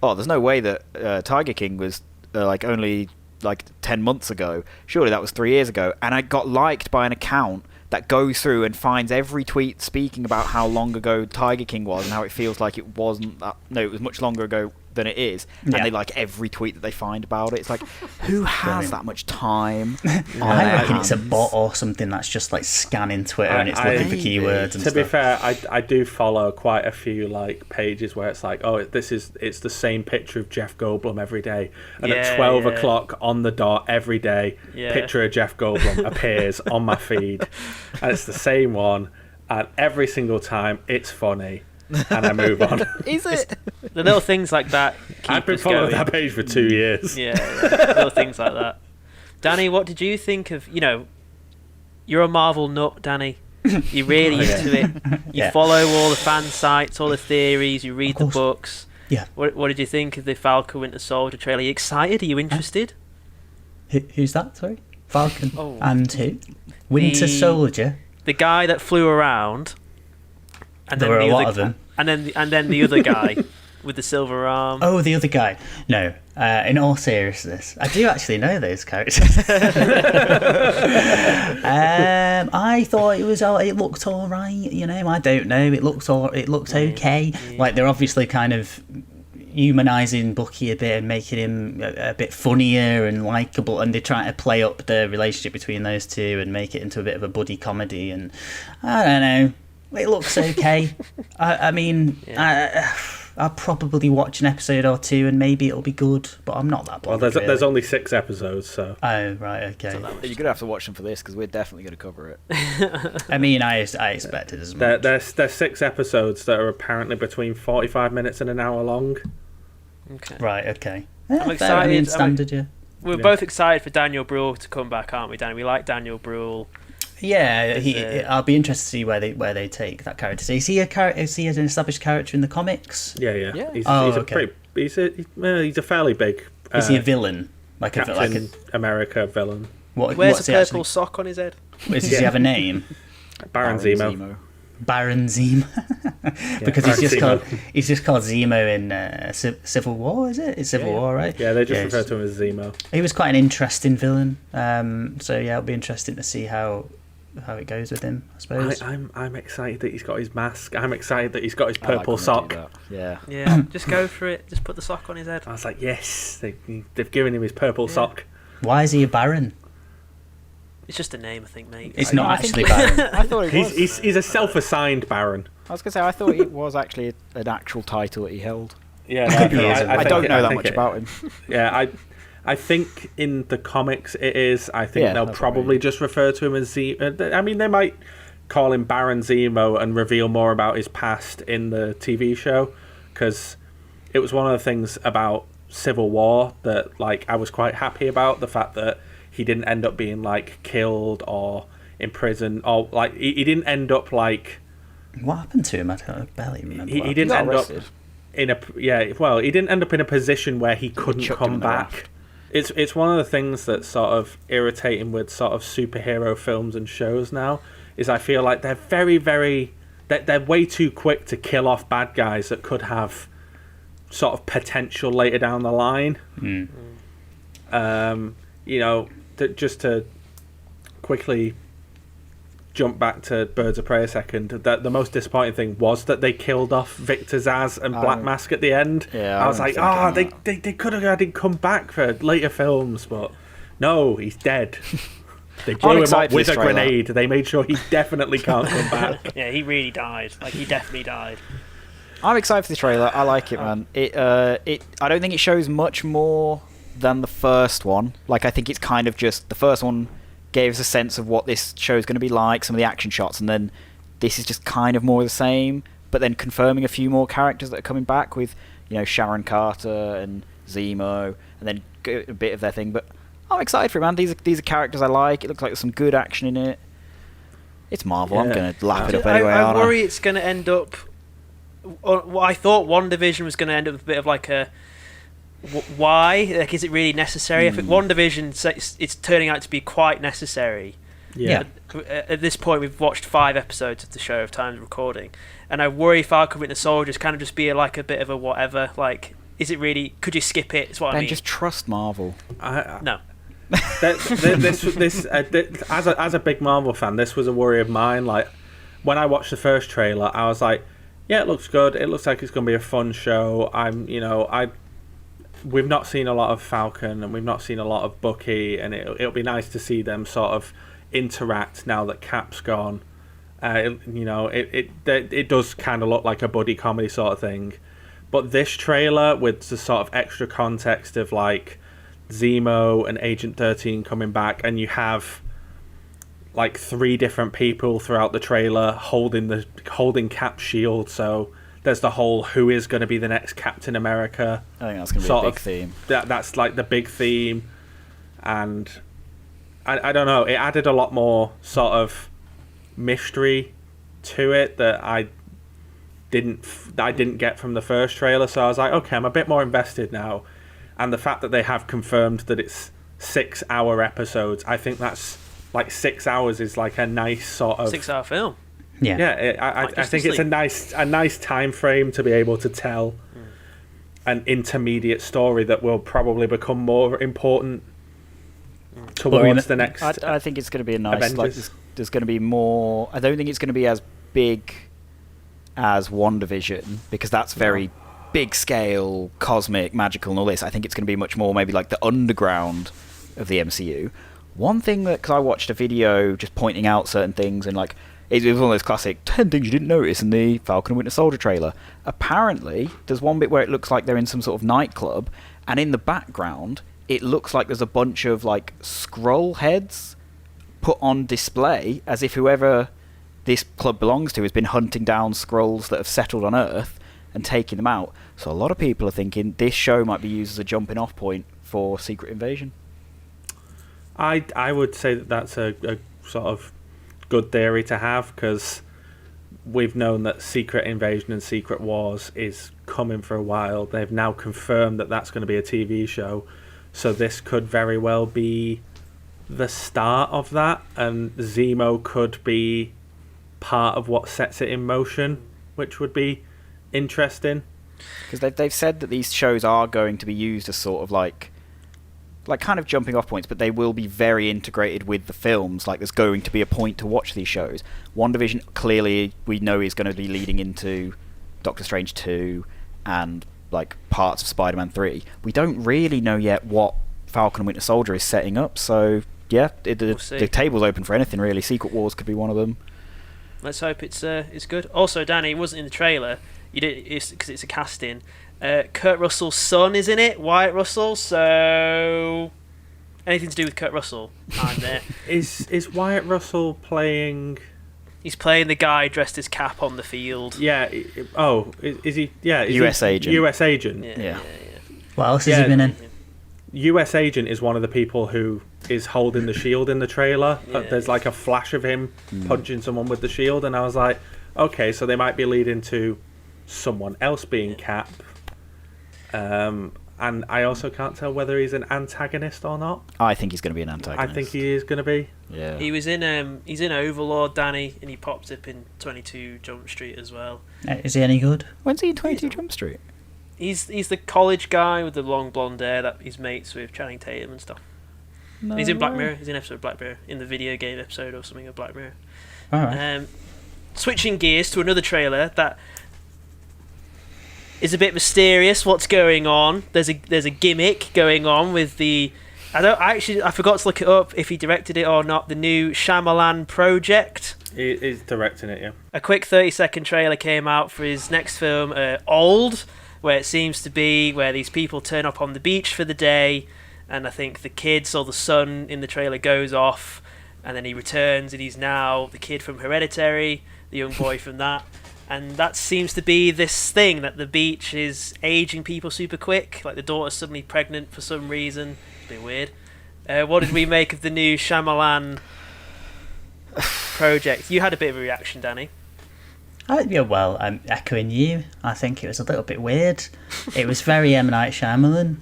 "Oh, there's no way that Tiger King was only 10 months ago. Surely that was 3 years ago." And I got liked by an account that goes through and finds every tweet speaking about how long ago Tiger King was and how it feels like it wasn't that. No, it was much longer ago than it is, and they like every tweet that they find about it. It's like, who has that much time? I reckon it's a bot or something that's just like scanning Twitter and it's looking for keywords and stuff. To be fair, I do follow quite a few like pages where it's like, oh, it's the same picture of Jeff Goldblum every day, and at 12 o'clock on the dot every day, picture of Jeff Goldblum appears on my feed, and it's the same one, and every single time it's funny. And I move on. Is it? The little things like that keep I've been following that page for 2 years. Yeah, little things like that. Danny, what did you think of, you're a Marvel nut, Danny. You're really into it. You follow all the fan sites, all the theories, you read the books. Yeah. What did you think of the Falcon Winter Soldier trailer? Are you excited? Are you interested? Who's that, sorry? Falcon. Oh. And who? Winter Soldier. The guy that flew around. And there were a lot of them. And then the other guy with the silver arm. Oh, the other guy. No, in all seriousness, I do actually know those characters. I thought it looked all right. I don't know. It looked okay. Yeah. Like they're obviously kind of humanising Bucky a bit and making him a bit funnier and likeable, and they're trying to play up the relationship between those two and make it into a bit of a buddy comedy. And I don't know. It looks okay. I mean, I'll probably watch an episode or two and maybe it'll be good, but I'm not that Well, bothered. there's only 6 episodes, so. Oh, right, okay. You're going to have to watch them for this, because we're definitely going to cover it. I mean, I expected as much. There's 6 episodes that are apparently between 45 minutes and an hour long. Okay. Right, okay. I'm excited. I mean, standard, yeah. We're both excited for Daniel Bruhl to come back, aren't we, Danny? We like Daniel Bruhl. Yeah, I'll be interested to see where they take that character. So is he an established character in the comics? Yeah. He's a fairly big. Is he a villain? Captain America villain. He wears a purple sock on his head. Does he have a name? Baron Zemo. Baron Zemo. Because he's just called Zemo in Civil War, is it? It's Civil War, right? Yeah, they just refer to him as Zemo. He was quite an interesting villain. So yeah, it'll be interesting to see how it goes with him, I suppose. I'm excited that he's got his mask. I'm excited that he's got his purple sock. Yeah. Just go for it. Just put the sock on his head. I was like, yes, they've given him his purple sock. Why is he a Baron? It's just a name, I think, mate. It's not actually Baron. I thought it was. He's a self-assigned Baron. I was going to say, I thought it was actually an actual title that he held. Yeah, I don't know that much about him. Yeah, I think in the comics it is. I think they'll probably just refer to him as Zemo. I mean, they might call him Baron Zemo and reveal more about his past in the TV show, because it was one of the things about Civil War that, like, I was quite happy about, the fact that he didn't end up being, like, killed or in prison, or, like, he didn't end up, like... What happened to him? I barely remember. He didn't end up in a... Yeah, well, he didn't end up in a position where he couldn't come back. It's one of the things that's sort of irritating with sort of superhero films and shows now, is I feel like they're very, very... They're way too quick to kill off bad guys that could have sort of potential later down the line. You know, just to quickly jump back to Birds of Prey a second, that the most disappointing thing was that they killed off Victor Zsasz and Black Mask at the end. Yeah, I was like, they could have had him come back for later films, but no, he's dead. They blew him up with a grenade. They made sure he definitely can't come back. Yeah, he really died. Like, he definitely died. I'm excited for the trailer. I like it, man. I don't think it shows much more than the first one. Like, I think it's kind of just... The first one gave us a sense of what this show is going to be like, some of the action shots, and then this is just kind of more of the same, but then confirming a few more characters that are coming back with, you know, Sharon Carter and Zemo, and then a bit of their thing. But I'm excited for it, man. These are characters I like. It looks like there's some good action in it. It's Marvel. I'm going to lap it up anyway. I worry it's going to end up... What I thought WandaVision was going to end up with a bit of like a... Why? Like, is it really necessary? I think WandaVision, it's turning out to be quite necessary. Yeah. At this point, we've watched 5 episodes of the show of time of recording, and I worry Falcon Winter Soldier's kind of just be like a bit of a whatever. Like, is it really? Could you skip it? Is what I mean. Just trust Marvel. No. This as a big Marvel fan, this was a worry of mine. Like, when I watched the first trailer, I was like, yeah, it looks good. It looks like it's going to be a fun show. We've not seen a lot of Falcon, and we've not seen a lot of Bucky, and it'll be nice to see them sort of interact now that Cap's gone. It does kind of look like a buddy comedy sort of thing. But this trailer, with the sort of extra context of like Zemo and Agent 13 coming back, and you have like 3 different people throughout the trailer holding Cap's shield, so there's the whole who is going to be the next Captain America. I think that's going to be a big theme. That's like the big theme, and I don't know. It added a lot more sort of mystery to it that I didn't get from the first trailer. So I was like, okay, I'm a bit more invested now, and the fact that they have confirmed that it's 6-hour episodes, I think that's like 6 hours is like a nice sort of 6-hour film. Yeah, I think it's a nice time frame to be able to tell an intermediate story that will probably become more important towards the next. I think it's going to be a nice. Avengers. Like, there's going to be more. I don't think it's going to be as big as WandaVision, because that's very big scale, cosmic, magical, and all this. I think it's going to be much more maybe like the underground of the MCU. One thing that, because I watched a video just pointing out certain things, and like, It was one of those classic 10 things you didn't notice in the Falcon and Winter Soldier trailer. Apparently, there's one bit where it looks like they're in some sort of nightclub, and in the background, it looks like there's a bunch of like scroll heads put on display, as if whoever this club belongs to has been hunting down scrolls that have settled on Earth and taking them out. So a lot of people are thinking this show might be used as a jumping off point for Secret Invasion. I would say that that's a sort of good theory to have, because we've known that Secret Invasion and Secret Wars is coming for a while. They've now confirmed that that's going to be a TV show, so this could very well be the start of that, and Zemo could be part of what sets it in motion, which would be interesting. Because they've said that these shows are going to be used as sort of like kind of jumping off points, but they will be very integrated with the films. Like, there's going to be a point to watch these shows. WandaVision, clearly, we know is going to be leading into Doctor Strange 2 and like parts of Spider-Man 3. We don't really know yet what Falcon and Winter Soldier is setting up, so yeah, the table's open for anything really. Secret Wars could be one of them. Let's hope it's good. Also, Danny, it wasn't in the trailer. You did because it's a casting. Kurt Russell's son is in it, Wyatt Russell. So anything to do with Kurt Russell, I'm there. Is Wyatt Russell playing? He's playing the guy dressed as Cap on the field. Yeah. Is he? Yeah. US agent. US agent. Yeah. What else has he been in? US agent is one of the people who is holding the shield in the trailer. Yeah. There's like a flash of him punching someone with the shield, and I was like, okay, so they might be leading to someone else being Cap. And I also can't tell whether he's an antagonist or not. I think he's going to be an antagonist. I think he is going to be. Yeah. He was in he's in Overlord, Danny, and he popped up in 22 Jump Street as well. Is he any good? When's he in 22 Jump Street? He's the college guy with the long blonde hair that he's mates with Channing Tatum and stuff. No he's in Black way. Mirror. He's in an episode of Black Mirror, in the video game episode or something of Black Mirror. All right. Switching gears to another trailer that is a bit mysterious. What's going on? There's a gimmick going on with the. I forgot to look it up if he directed it or not. The new Shyamalan project. He's directing it, yeah. A quick 30-second trailer came out for his next film, Old, where it seems to be where these people turn up on the beach for the day, and I think the kids or the son in the trailer goes off, and then he returns, and he's now the kid from Hereditary, the young boy from that. And that seems to be this thing that the beach is aging people super quick. Like the daughter's suddenly pregnant for some reason. It's a bit weird. What did we make of the new Shyamalan project? You had a bit of a reaction, Danny. Well, I'm echoing you. I think it was a little bit weird. It was very M. Night Shyamalan.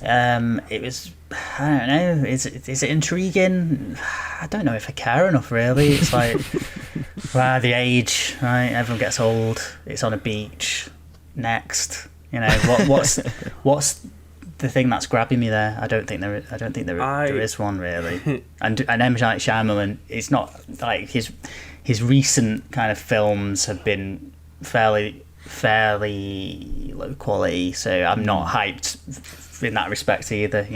It was, I don't know, is it intriguing? I don't know if I care enough, really. It's like, wow, the age, right? Everyone gets old. It's on a beach. Next, what's the thing that's grabbing me there? I don't think there is one really. And M. Night Shyamalan, it's not like his recent kind of films have been fairly low quality, so I'm not hyped in that respect either,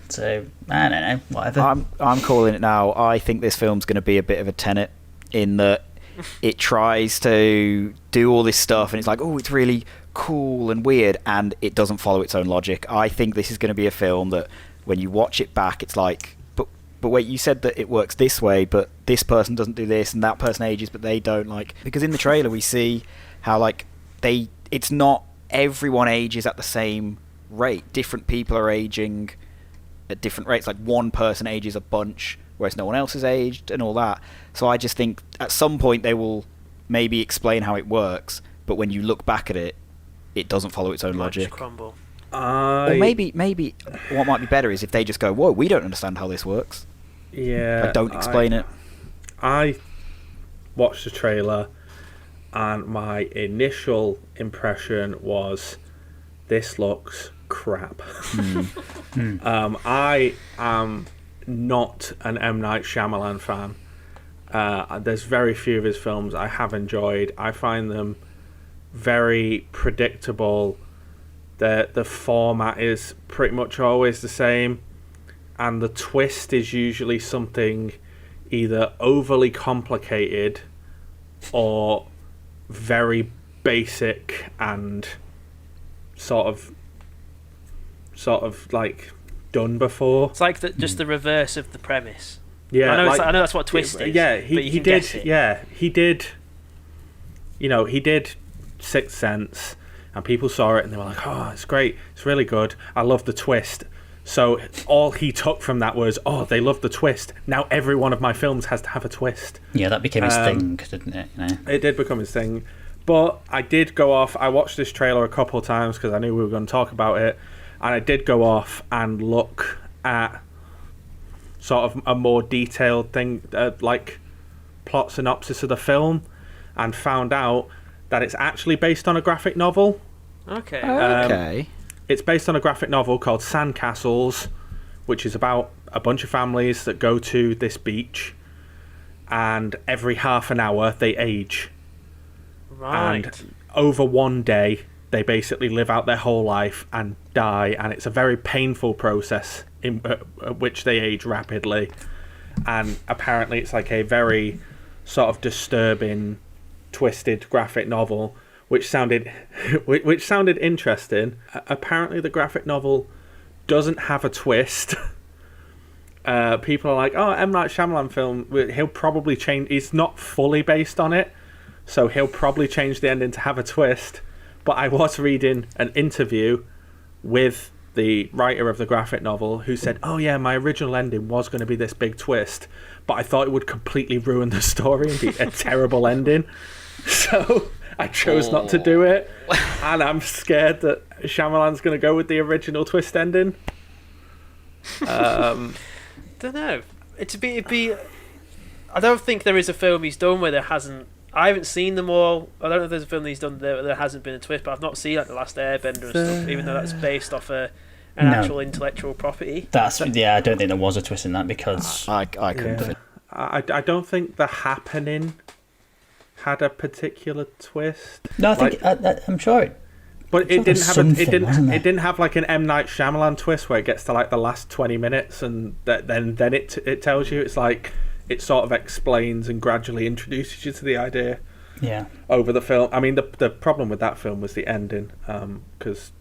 so I don't know, whatever. I'm calling it now. I think this film's going to be a bit of a Tenet in that it tries to do all this stuff and it's like, oh, it's really cool and weird, and it doesn't follow its own logic. I think this is going to be a film that when you watch it back, it's like, but wait, you said that it works this way, but this person doesn't do this and that person ages but they don't, like, because in the trailer we see how like it's not everyone ages at the same rate. Different people are aging at different rates. Like one person ages a bunch whereas no one else has aged and all that. So I just think at some point they will maybe explain how it works, but when you look back at it, it doesn't follow its own logic. Crumble. Or maybe what might be better is if they just go, whoa, we don't understand how this works. Yeah. But don't explain it. I watched the trailer and my initial impression was, this looks crap. I am not an M. Night Shyamalan fan. There's very few of his films I have enjoyed. I find them very predictable. The format is pretty much always the same, and the twist is usually something either overly complicated or very basic and sort of like done before. It's like just the reverse of the premise. Yeah, I know that's what twist is. Yeah, he did. Yeah, he did. You know, he did Sixth Sense, and people saw it and they were like, "Oh, it's great! It's really good. I love the twist." So all he took from that was, "Oh, they love the twist. Now every one of my films has to have a twist." Yeah, that became his thing, didn't it? You know? It did become his thing. But I did go off. I watched this trailer a couple of times because I knew we were going to talk about it, and I did go off and look at sort of a more detailed thing, like plot synopsis of the film, and found out that it's actually based on a graphic novel. Okay. Okay. It's based on a graphic novel called Sandcastles, which is about a bunch of families that go to this beach, and every half an hour they age. Right. And over one day, they basically live out their whole life and die, and it's a very painful process in which they age rapidly. And apparently it's like a very sort of disturbing, twisted graphic novel, which sounded interesting. Apparently the graphic novel doesn't have a twist. People are like, "Oh, M. Night Shyamalan film, he'll probably change." It's not fully based on it, so he'll probably change the ending to have a twist. But I was reading an interview with the writer of the graphic novel who said, "Oh yeah, my original ending was going to be this big twist, but I thought it would completely ruin the story and be a terrible ending. So I chose not to do it, and I'm scared that Shyamalan's going to go with the original twist ending." Don't know. It'd be. I don't think there is a film he's done where there hasn't. I haven't seen them all. I don't know if there's a film that he's done where there hasn't been a twist, but I've not seen like The Last Airbender and stuff, even though that's based off an actual intellectual property. I don't think there was a twist in that because I couldn't. Yeah. I don't think The Happening had a particular twist. No, I think I'm sure it. But it didn't have it didn't have like an M. Night Shyamalan twist where it gets to like the last 20 minutes and then it tells you. It's like it sort of explains and gradually introduces you to the idea. Yeah. Over the film. I mean, the problem with that film was the ending, because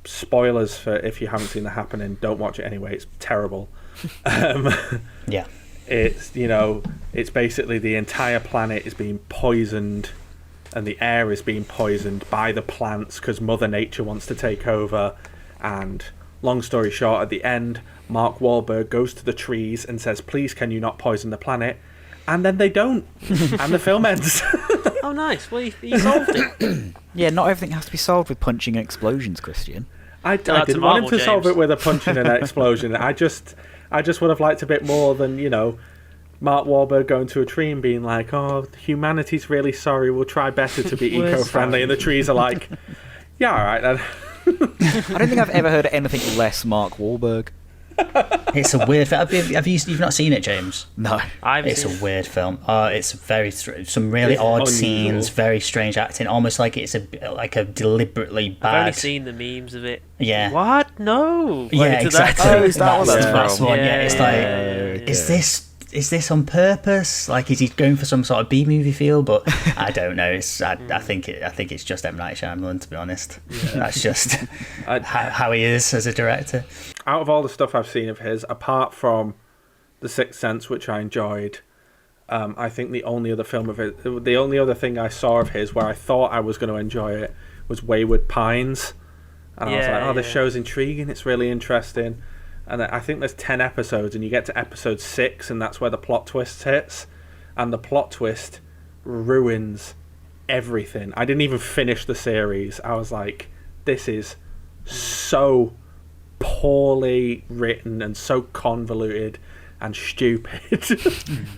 spoilers for if you haven't seen The Happening, don't watch it anyway. It's terrible. Yeah. It's it's basically the entire planet is being poisoned, and the air is being poisoned by the plants because Mother Nature wants to take over. And long story short, at the end, Mark Wahlberg goes to the trees and says, "Please, can you not poison the planet?" And then they don't, and the film ends. Oh, nice. Well, he solved it. Yeah, not everything has to be solved with punching and explosions, Christian. I didn't want him to solve it with a punching and an explosion. I just would have liked a bit more than, Mark Wahlberg going to a tree and being like, "Oh, humanity's really sorry, we'll try better to be eco-friendly," and the trees are like, "Yeah, all right then." I don't think I've ever heard anything less Mark Wahlberg. It's a weird film. You've not seen it, James? No. It's a weird film. It's very some really odd unusual scenes, very strange acting, almost like it's a deliberately bad. I've only seen the memes of it. Yeah. What? No. Yeah, exactly. Oh, is that what that's from? one? Yeah, it's like, is this on purpose? Like, is he going for some sort of B-movie feel? But I don't know. I think it's just M. Night Shyamalan, to be honest. Yeah. That's just how he is as a director. Out of all the stuff I've seen of his, apart from The Sixth Sense, which I enjoyed, I think the only other thing I saw of his where I thought I was going to enjoy it was Wayward Pines, and I was like, "Oh, this show's intriguing. It's really interesting." And I think there's 10 episodes, and you get to episode 6, and that's where the plot twist hits, and the plot twist ruins everything. I didn't even finish the series. I was like, this is so poorly written and so convoluted and stupid.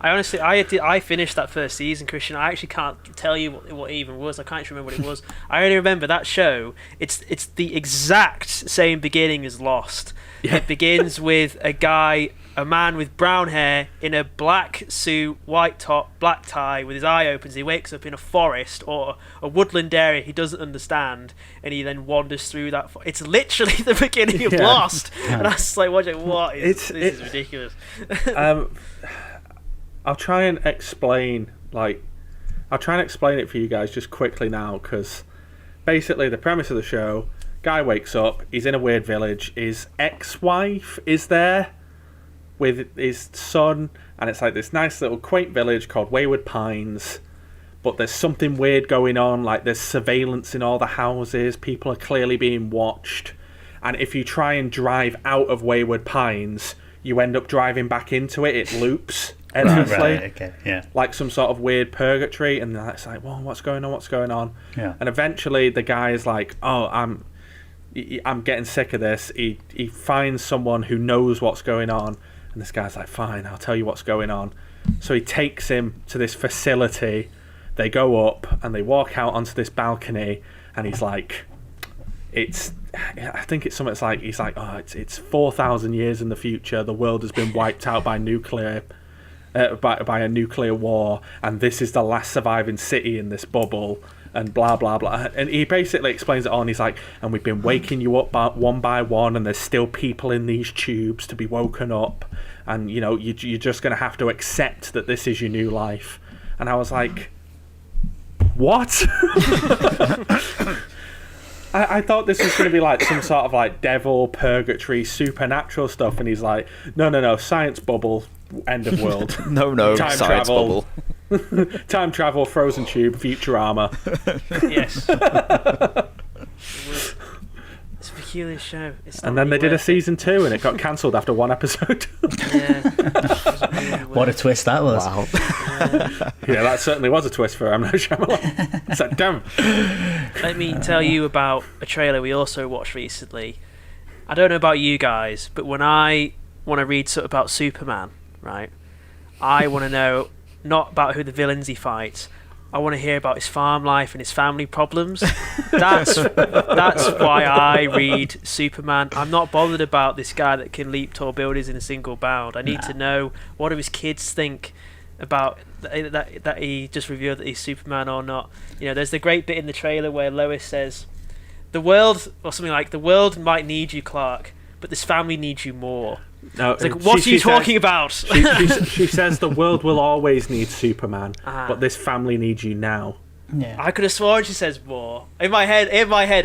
I finished that first season, Christian. I actually can't tell you what it even was. I can't remember what it was. I only remember that show. It's the exact same beginning as Lost. Yeah. It begins with a man with brown hair in a black suit, white top, black tie, with his eye open. He wakes up in a forest or a woodland area he doesn't understand, and he then wanders through that. It's literally the beginning of Lost, and I was like, "What? This is ridiculous." I'll try and explain. Like, I'll try and explain it for you guys just quickly now, because basically the premise of the show, guy wakes up, he's in a weird village, his ex-wife is there with his son, and it's like this nice little quaint village called Wayward Pines, but there's something weird going on, like there's surveillance in all the houses, people are clearly being watched, and if you try and drive out of Wayward Pines, you end up driving back into it, it loops endlessly. Right, okay, yeah. Like some sort of weird purgatory, and it's like, well, what's going on? Yeah. And eventually the guy is like, oh, I'm getting sick of this. He finds someone who knows what's going on, and this guy's like, fine, I'll tell you what's going on. So he takes him to this facility. They go up and they walk out onto this balcony, and he's like, I think it's something. It's like he's like, oh, it's 4,000 years in the future. The world has been wiped out by nuclear, by a nuclear war, and this is the last surviving city in this bubble, and blah blah blah. And he basically explains it all. And he's like, and we've been waking you up one by one, and there's still people in these tubes to be woken up, and you know you're just gonna have to accept that this is your new life. And I was like, what? I thought this was going to be like some sort of like devil, purgatory, supernatural stuff, and he's like, no, science bubble, end of world. no, time science travel, bubble. time travel, frozen tube, Futurama. Yes. It's a peculiar show. And then they did a season 2, and it got cancelled after one episode. Yeah. What a twist that was. Wow. Yeah, that certainly was a twist for M. Night Shyamalan. It's like, damn. Let me tell you about a trailer we also watched recently. I don't know about you guys, but when I want to read something about Superman, right, I want to know not about who the villains he fights. I want to hear about his farm life and his family problems. That's why I read Superman. I'm not bothered about this guy that can leap tall buildings in a single bound. I need to know, what do his kids think about that he just revealed that he's Superman or not. You know, there's the great bit in the trailer where Lois says, the world might need you, Clark, but this family needs you more. No, it's like, what are you talking about? She says the world will always need Superman, but this family needs you now. Yeah. I could have sworn she says more. In my head,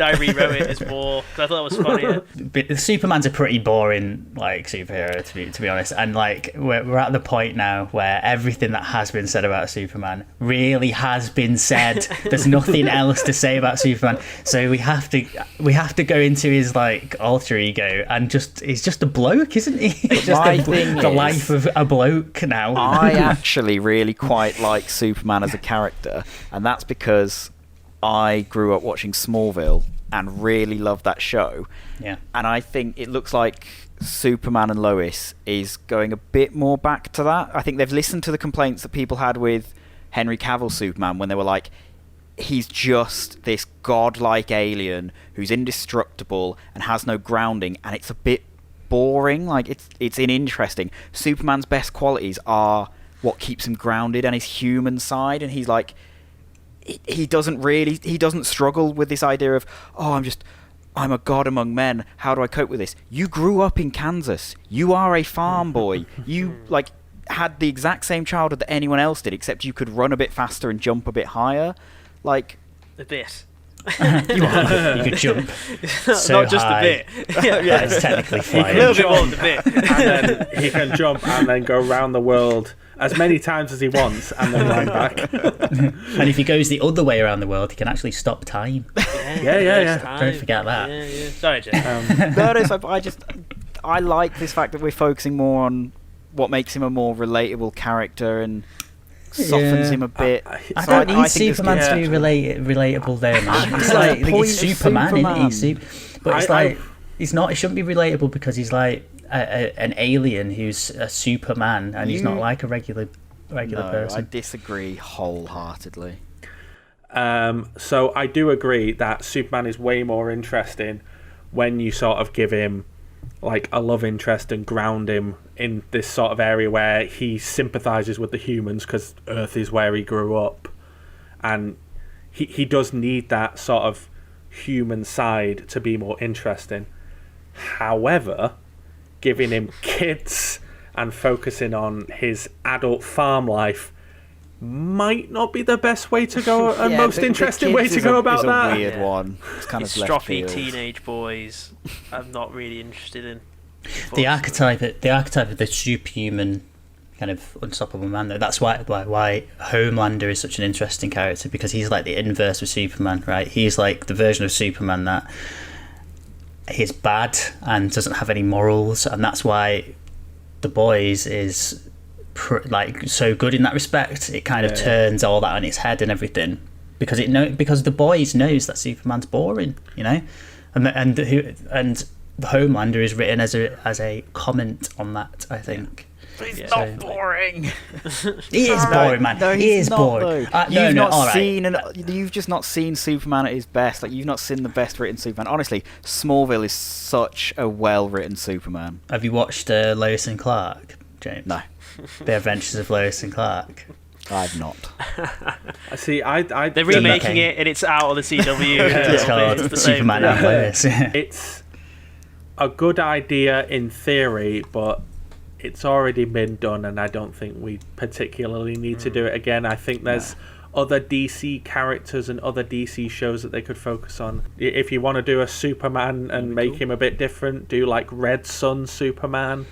I rewrote it as more because I thought that was funnier. But Superman's a pretty boring like superhero to be honest, and like we're at the point now where everything that has been said about Superman really has been said. There's nothing else to say about Superman, so we have to go into his like alter ego, and he's just a bloke, isn't he? It's just the life of a bloke now. I actually really quite like Superman as a character, and that's because I grew up watching Smallville and really loved that show. Yeah. And I think it looks like Superman and Lois is going a bit more back to that. I think they've listened to the complaints that people had with Henry Cavill's Superman when they were like, he's just this godlike alien who's indestructible and has no grounding, and it's a bit boring. Like it's uninteresting. Superman's best qualities are what keeps him grounded and his human side, and he's like, he doesn't struggle with this idea of, oh, I'm a god among men, how do I cope with this? You grew up in Kansas, you are a farm boy, you like had the exact same childhood that anyone else did, except you could run a bit faster and jump a bit higher. Like a bit. You could jump so not just high. a bit. Yeah, it's technically flying. A little bit more than a bit. And then he can jump and then go around the world as many times as he wants and then line back. And if he goes the other way around the world, he can actually stop time. Yeah. Don't forget that. Yeah. Sorry, Jim. I like this fact that we're focusing more on what makes him a more relatable character and softens him a bit. I don't need Superman to be relatable there, man. It's like it's Superman, isn't he? But it's like he's not. He shouldn't be relatable because he's like an alien who's a Superman, and he's not like a regular person. I disagree wholeheartedly. So I do agree that Superman is way more interesting when you sort of give him like a love interest and ground him in this sort of area where he sympathizes with the humans because Earth is where he grew up, and he does need that sort of human side to be more interesting. However, giving him kids and focusing on his adult farm life might not be the best way to go, and Yeah, most the interesting kids way to is go a- about is a that. weird one. It's kind It's of left stroppy field. teenage boys. I'm not really interested in. The archetype of the superhuman kind of unstoppable man, though. That's why Homelander is such an interesting character, because he's like the inverse of Superman, right? He's like the version of Superman that he's bad and doesn't have any morals, and that's why The Boys is like so good in that respect. It kind of turns all that on its head and everything, because The Boys knows that Superman's boring, you know, and the Homelander is written as a comment on that, I think. He's not boring. He is boring, man. No, he is not, boring. You've just not seen Superman at his best. Like, you've not seen the best written Superman. Honestly, Smallville is such a well-written Superman. Have you watched Lois and Clark, James? No, The Adventures of Lois and Clark. I've not. See, They're remaking it, and it's out on the CW. It's called It's the same. Superman and Lois. It's a good idea in theory, but it's already been done, and I don't think we particularly need to do it again. I think there's other DC characters and other DC shows that they could focus on. If you want to do a Superman and make him a bit different, do like Red Sun Superman.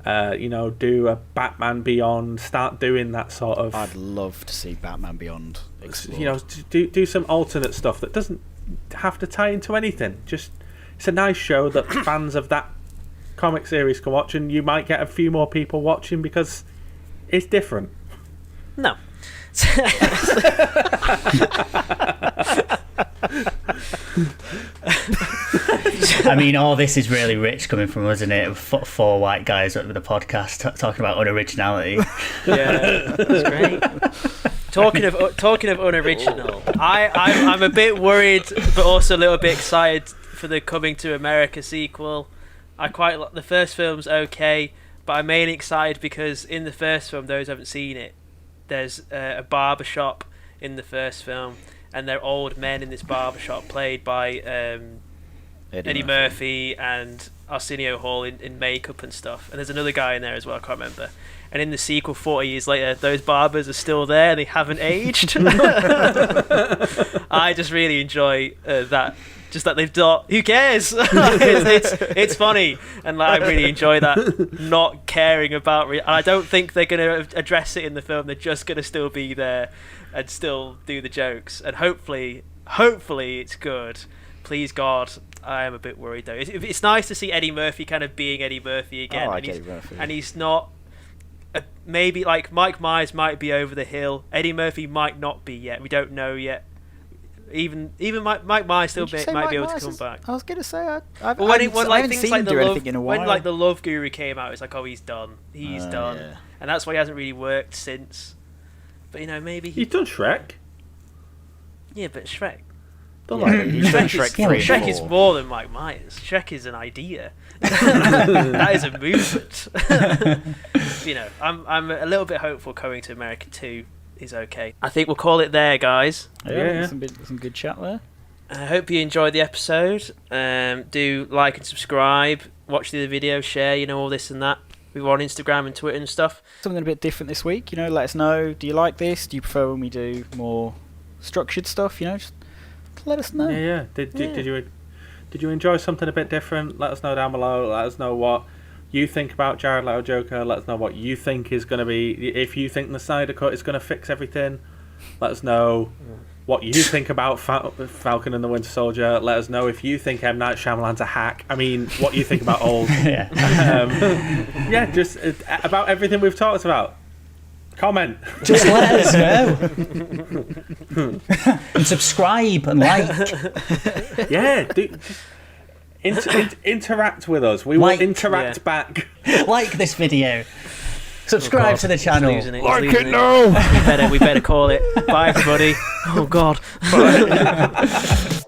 Do a Batman Beyond. Start doing that sort of. I'd love to see Batman Beyond explored. You know, do some alternate stuff that doesn't have to tie into anything. Just it's a nice show that fans of that comic series can watch, and you might get a few more people watching because it's different. No. I mean, all this is really rich coming from us, isn't it? Four white guys over the podcast talking about unoriginality. Yeah, that's great. Talking of unoriginal, I'm a bit worried, but also a little bit excited for the Coming to America sequel. The first film's okay, but I'm mainly excited because in the first film, those who haven't seen it, there's a barber shop in the first film, and they're old men in this barber shop played by Eddie Murphy and Arsenio Hall in makeup and stuff. And there's another guy in there as well, I can't remember. And in the sequel, 40 years later, those barbers are still there and they haven't aged. I just really enjoy that. Just that they've done. Who cares? it's funny, and I really enjoy that. Not caring about. And I don't think they're going to address it in the film. They're just going to still be there and still do the jokes. And hopefully it's good. Please God, I am a bit worried though. It's nice to see Eddie Murphy kind of being Eddie Murphy again. Eddie Murphy. And he's not. Maybe like Mike Myers might be over the hill. Eddie Murphy might not be yet. We don't know yet. Even Mike Myers still might be able to come back. I was going to say I haven't things seen like him the do Love, anything in a while. when like the Love Guru came out, it's like, oh, he's done. He's done, yeah. and that's why he hasn't really worked since. But maybe He's done Shrek. Yeah, but Shrek. He's done Shrek 3 and Shrek is 4. more than Mike Myers. Shrek is an idea. That is a movement. I'm a little bit hopeful Coming to America 2 is okay. I think we'll call it there, guys. Yeah. Some good chat there. I hope you enjoyed the episode. Do like and subscribe, watch the video, share, all this and that. We're on Instagram and Twitter and stuff. Something a bit different this week, let us know. Do you like this? Do you prefer when we do more structured stuff? Just let us know. Yeah. Did you enjoy something a bit different? Let us know down below. Let us know what you think about Jared Leto Joker. Let us know what you think is going to be. If you think the Snyder Cut is going to fix everything, let us know what you think about Falcon and the Winter Soldier. Let us know if you think M. Night Shyamalan's a hack. I mean, what you think about Old. Just about everything we've talked about. Comment. Just let us know. And subscribe and like. Yeah, interact with us. We will interact back. Like this video. Subscribe to the channel. Like it now. We better call it. Bye, everybody. Oh God. Bye.